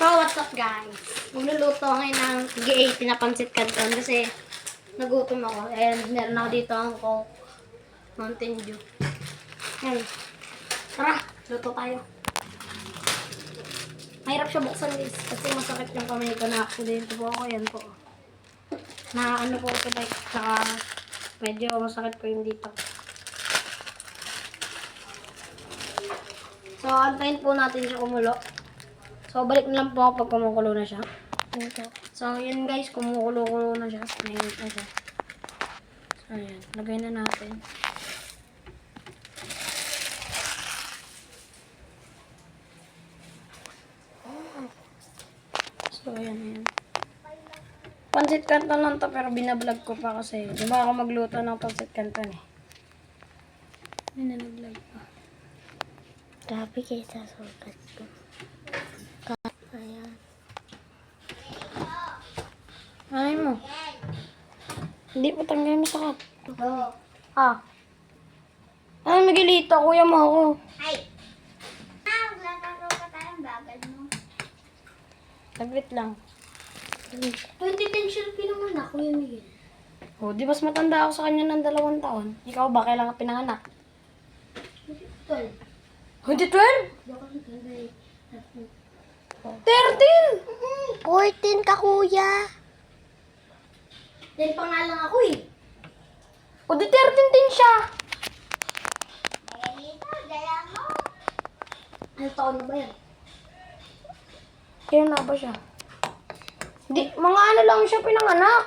So, what's up guys? Magluluto ngayon ng G80 na pancit canton kasi nagutom ako. And meron ako dito ang Coke Mountain Dew. Yan. Tara, luto tayo. Mahirap siya buksan guys kasi masakit yung kamay ko na aksidente po ako. Yan po. Na ano po ito like, saka medyo masakit po yung dito. So, antayin po natin siya kumulo. So, balik na lang po ako pag kumukulo na siya. So, yun guys, kumukulo-kulo na siya. Mainit na siya. So, ayan. Lagay na natin. So, ayan, ayan. Pancit canton lang to, pero binablog ko pa kasi. Di ba ako magluto ng pancit canton eh. Hindi na nag-vlog pa. Grabe kayo sa sukat ko. Ayan. Anay mo? Hindi pa tanggalin mo sa kat. Ah. Ay, Miguelito. Kuya mo ako. Ay! Maglalaro ka tayong bagal mo. Saglit lang. 2010 Shelby naman na, Kuya Miguel. O, di mas matanda ako sa kanya ng 2 taon. Ikaw ba? Kailan ka pinanganak? 12. 2012? Baka maganda eh. 13! 14 ka, Kuya. Dahil pa nga lang ako eh. O, di 13 din siya. Dito, dala mo. Ano taon na ba yan? Kailan na ba siya? Di, mga ano lang siya pinanganak.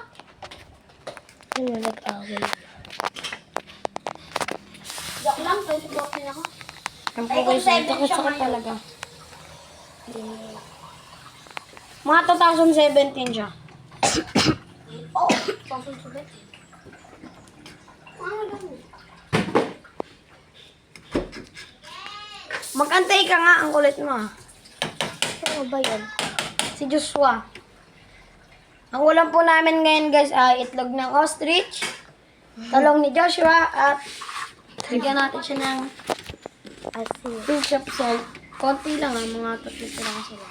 Ano nag-away? Joke lang, 20 din ako. Ang Ay, kung 7 siya sakit ngayon. talaga. Mga 2017 siya. Oh, 2017. Ano lang? Magantay ka nga, ang kulit mo ah. Ano ba yan? Si Joshua. Ang ulam po namin ngayon guys ay itlog ng ostrich, talong ni Joshua, at lagyan natin siya ng Asin. pinch of salt. Konti lang ah, mga 3 lang sila.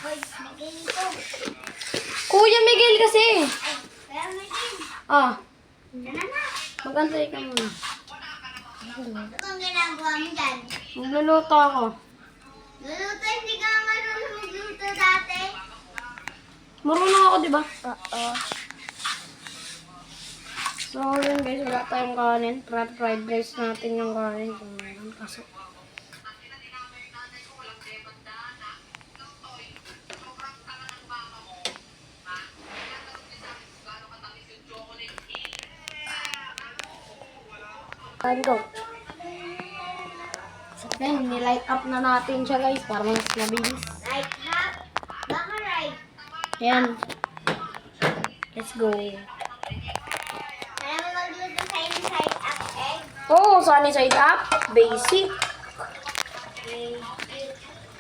Hoy, Miguel ito. Kuya Miguel kasi! Ay, Kuya Miguel. Ah, Ano na? magantay ka muna. Ano ang ginagawa mo dyan? Magluluto ako. Luluto, hindi ka marunong magluto dati. Marunong ako, di ba? Oo. So, yun guys, wala tayong kanin. Fried rice natin yung kanin kung meron. Kaso, Go. then, nilight up na natin siya guys para mas mabilis. Right half. Baka right. Ayan. Let's go. Kaya mo magluto sa inside up egg. Oh, sunny side up. Basic.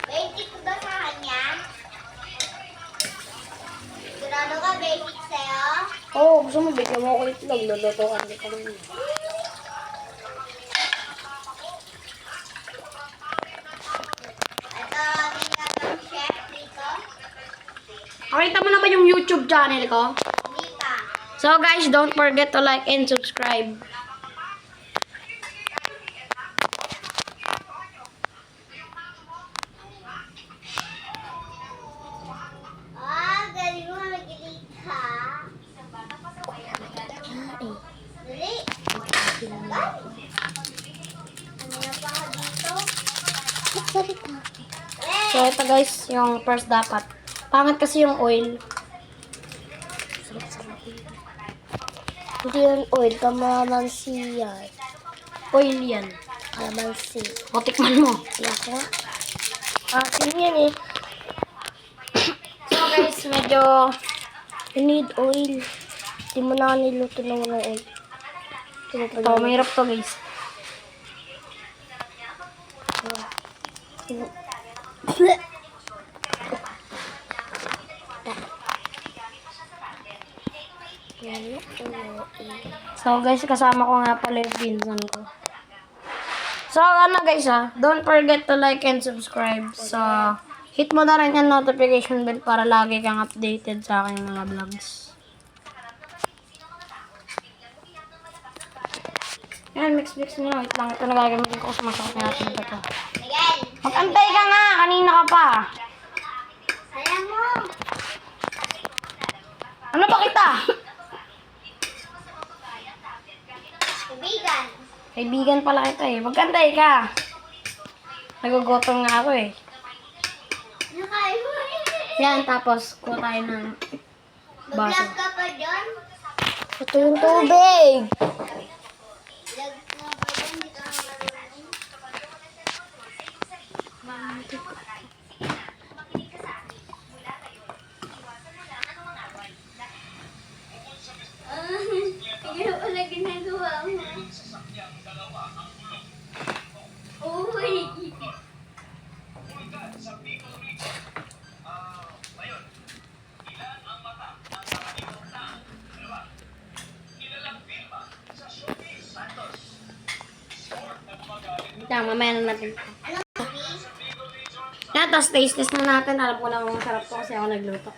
Basic ko ba sa kanya? Sigurado ka basic sa'yo? Oh, gusto mo bigyan mo ako itlog. Luluto ka. Hindi ka naman. Ito, ginagawa chef dito. Nakita mo na ba yung YouTube channel ko? Hindi pa. So guys, don't forget to like and subscribe. Galing mo magilig ka. Dali. Ano na pa ako dito? So ito guys, yung first dapat. Pangat kasi yung oil. Hindi yan oil, kamamansi yan. Oil yan. Kalamansi. O, tikman mo. Ako? Akin yan eh. So guys, medyo You need oil. Hindi mo na niluto na walang oil. ito, mahirap to guys. Yan, So guys, kasama ko nga pala yung pinsan ko. So, ano guys don't forget to like and subscribe. So, hit mo na rin yung notification bell para lagi kang updated sa aking mga vlogs. Yan, mix nyo. Wait lang, ito nagagamitin ko sa masakot natin ito. Mag-antay ka nga! Kanina ka pa! Sayang mo. Ano ba kita? Kaibigan. Kaibigan pala kita eh. Mag-antay ka! Nagugutom nga ako eh. Nakain mo. Yan, tapos kuha tayo ng baso. Vlog ka pa dyan? Ito yung tubig! Vlog ka pa dyan? Hindi ka marunong. Hindi ko pala ginagawa mo. Uy! Yan, mamaya na natin. Yan, tapos taste test na natin. Alam ko na kung masarap to kasi ako nagluto.